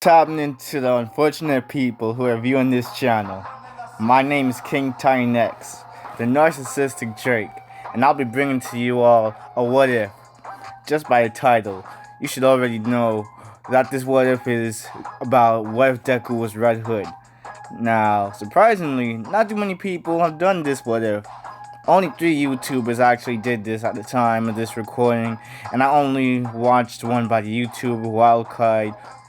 What's happening to the unfortunate people who are viewing this channel? My name is King Tiny X, the narcissistic Drake, and I'll be bringing to you all a what if. Just by the title, you should already know that this what if is about what if Deku was Red Hood. Now, surprisingly, not too many people have done this what if. Only 3 YouTubers actually did this at the time of this recording, and I only watched one by the YouTuber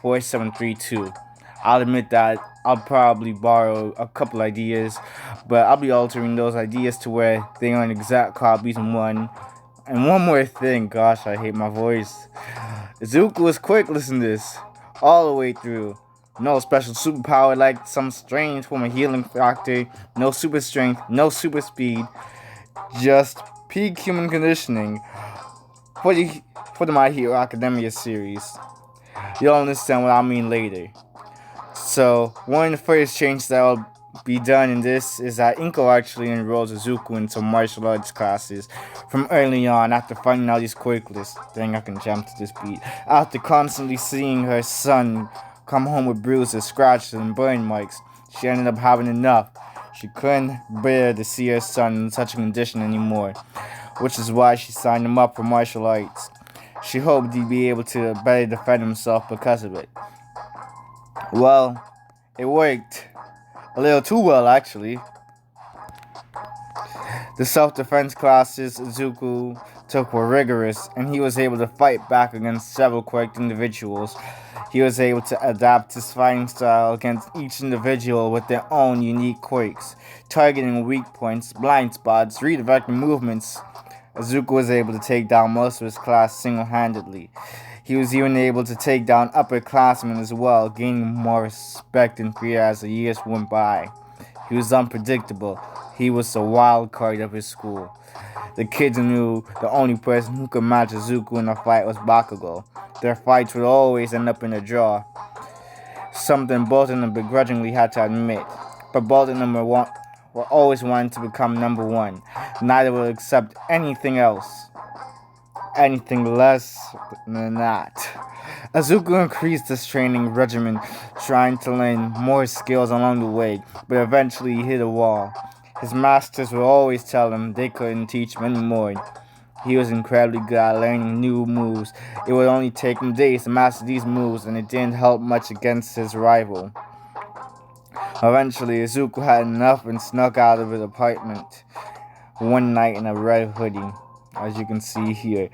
Wildcard4732. I'll admit that I'll probably borrow a couple ideas, but I'll be altering those ideas to where they aren't exact copies in one. And one more thing, gosh, I hate my voice. Izuku was quick listening to this, all the way through. No special superpower like some strange form of healing factor, no super strength, no super speed, just peak human conditioning for the My Hero Academia series. You'll understand what I mean later. So, one of the first changes that will be done in this is that Inko actually enrolls Izuku into martial arts classes from early on after finding out he's quirkless. Dang, I can jump to this beat. After constantly seeing her son come home with bruises, scratches, and burn marks, she ended up having enough. She couldn't bear to see her son in such a condition anymore, which is why she signed him up for martial arts. She hoped he'd be able to better defend himself because of it. Well, it worked. A little too well, actually. The self-defense classes Izuku took were rigorous, and he was able to fight back against several quirked individuals. He was able to adapt his fighting style against each individual with their own unique quirks, targeting weak points, blind spots, redirecting movements. Izuku was able to take down most of his class single-handedly. He was even able to take down upperclassmen as well, gaining more respect and fear as the years went by. He was unpredictable. He was the wild card of his school. The kids knew the only person who could match Izuku in a fight was Bakugo. Their fights would always end up in a draw, something both of them begrudgingly had to admit. But both of them were always wanting to become number one. Neither would accept anything else, anything less than that. Izuku increased his training regimen, trying to learn more skills along the way, but eventually he hit a wall. His masters would always tell him they couldn't teach him anymore. He was incredibly good at learning new moves. It would only take him days to master these moves, and it didn't help much against his rival. Eventually, Izuku had enough and snuck out of his apartment one night in a red hoodie, as you can see here.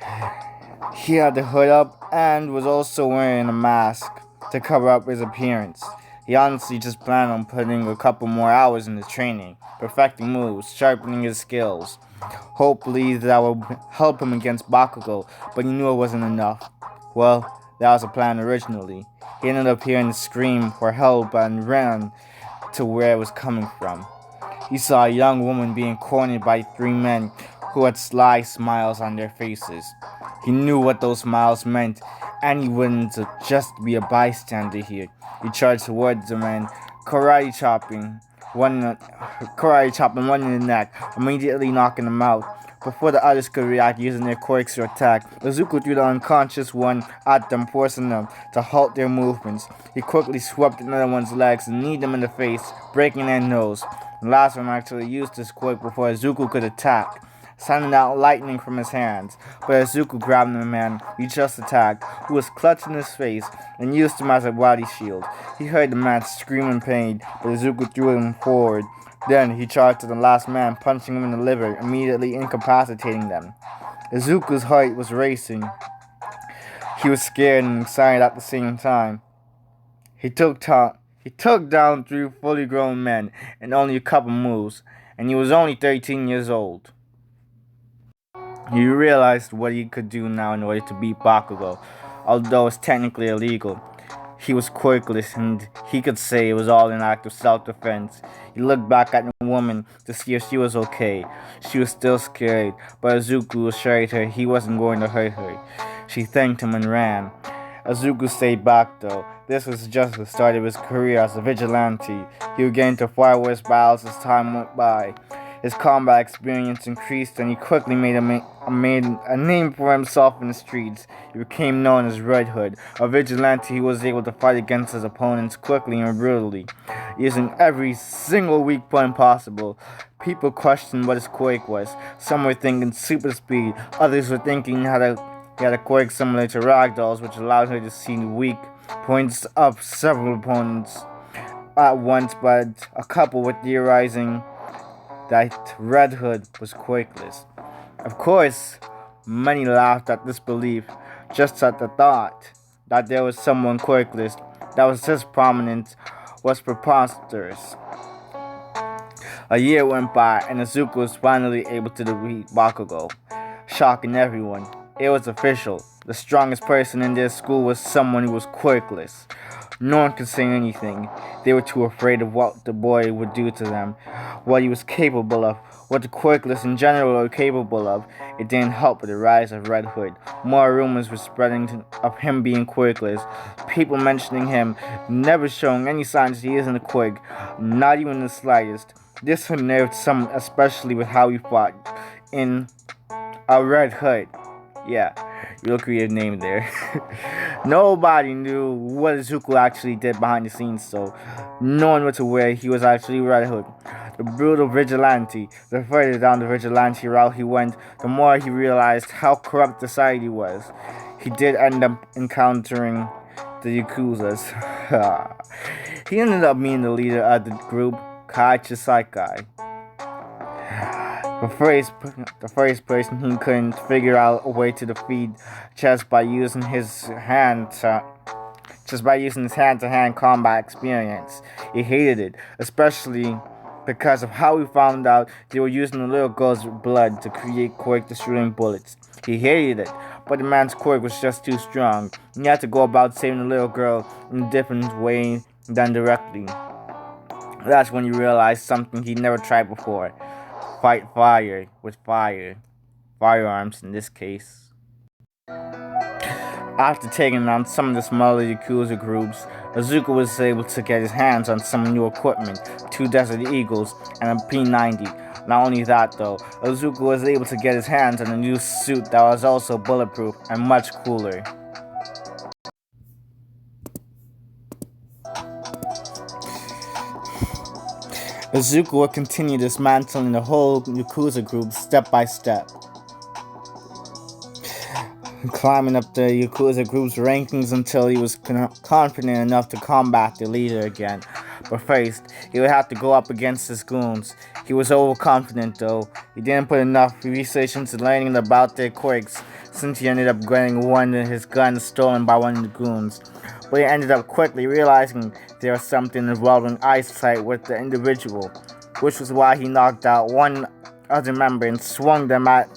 He had the hood up and was also wearing a mask to cover up his appearance. He honestly just planned on putting a couple more hours into training, perfecting moves, sharpening his skills. Hopefully that would help him against Bakugo, but he knew it wasn't enough. Well, that was the plan originally. He ended up hearing the scream for help and ran to where it was coming from. He saw a young woman being cornered by 3 men who had sly smiles on their faces. He knew what those smiles meant, and he wouldn't just be a bystander here. He charged towards the men, karate chopping one in the neck, immediately knocking them out. Before the others could react using their quirks to attack, Izuku threw the unconscious one at them, forcing them to halt their movements. He quickly swept another one's legs and kneed them in the face, breaking their nose. The last one actually used his quirk before Izuku could attack, sending out lightning from his hands. But Izuku grabbed the man he just attacked, who was clutching his face, and used him as a body shield. He heard the man scream in pain, but Izuku threw him forward. Then he charged to the last man, punching him in the liver, immediately incapacitating them. Izuku's heart was racing. He was scared and excited at the same time. He took down 3 fully grown men in only a couple moves, and he was only 13 years old. He realized what he could do now in order to beat Bakugo, although it's technically illegal. He was quirkless, and he could say it was all an act of self-defense. He looked back at the woman to see if she was okay. She was still scared, but Izuku assured her he wasn't going to hurt her. She thanked him and ran. Izuku stayed back though. This was just the start of his career as a vigilante. He would get into far worse battles as time went by. His combat experience increased, and he quickly made a name for himself in the streets. He became known as Red Hood, a vigilante who was able to fight against his opponents quickly and brutally, using every single weak point possible. People questioned what his quake was. Some were thinking super speed, others were thinking he had a quake similar to ragdolls, which allowed her to see weak points of several opponents at once, but a couple were theorizing that Red Hood was quakeless. Of course, many laughed at this belief, just at the thought that there was someone quakeless that was this prominent was preposterous. A year went by, and Izuku was finally able to defeat Bakugo, shocking everyone. It was official. The strongest person in their school was someone who was quirkless. No one could say anything. They were too afraid of what the boy would do to them, what he was capable of, what the quirkless in general were capable of. It didn't help with the rise of Red Hood. More rumors were spreading of him being quirkless. People mentioning him, never showing any signs he isn't a quirk, not even the slightest. This unnerved some, especially with how he fought in a Red Hood. Yeah, real creative name there. Nobody knew what Izuku actually did behind the scenes, so no one was aware he was actually Red Hood. The brutal vigilante. The further down the vigilante route he went, the more he realized how corrupt society was. He did end up encountering the Yakuzas. He ended up being the leader of the group, Kaichi Saikai. The first person he couldn't figure out a way to defeat just by using his hand-to-hand combat experience. He hated it, especially because of how he found out they were using the little girl's blood to create quake destroying bullets. He hated it, but the man's quirk was just too strong. He had to go about saving the little girl in a different way than directly. That's when you realize something he'd never tried before. Fight fire with fire. Firearms in this case. After taking on some of the smaller Yakuza groups, Izuku was able to get his hands on some new equipment, 2 Desert Eagles and a P90. Not only that though, Izuku was able to get his hands on a new suit that was also bulletproof and much cooler. Izuku would continue dismantling the whole Yakuza group step by step, climbing up the Yakuza group's rankings until he was confident enough to combat the leader again. But first, he would have to go up against his goons. He was overconfident though. He didn't put enough research into learning about their quirks, since he ended up getting one of his guns stolen by one of the goons. But he ended up quickly realizing there was something involving eyesight with the individual, which was why he knocked out one other member and swung them at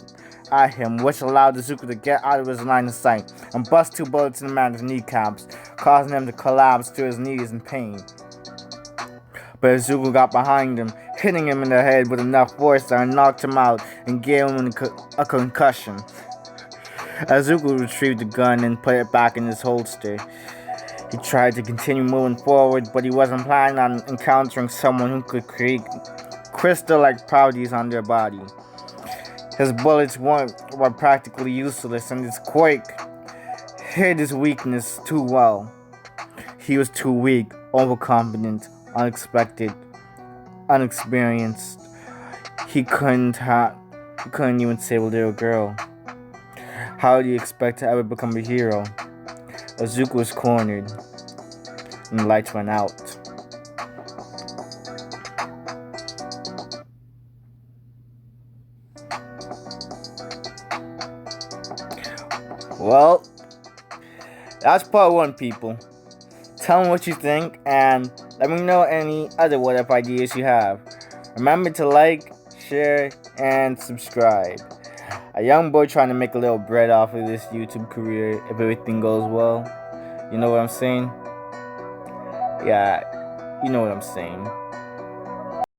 him, which allowed Izuku to get out of his line of sight and bust 2 bullets in the man's kneecaps, causing him to collapse to his knees in pain. But Izuku got behind him, hitting him in the head with enough force that knocked him out and gave him a concussion. Izuku retrieved the gun and put it back in his holster. He tried to continue moving forward, but he wasn't planning on encountering someone who could create crystal-like properties on their body. His bullets were practically useless, and his quake hid his weakness too well. He was too weak, overconfident, unexperienced. He couldn't even save a little girl. How do you expect to ever become a hero? Izuku was cornered, and the lights went out. Well, that's part 1, people. Tell me what you think, and let me know any other what-if ideas you have. Remember to like, share, and subscribe. A young boy trying to make a little bread off of this YouTube career if everything goes well. You know what I'm saying? Yeah, you know what I'm saying.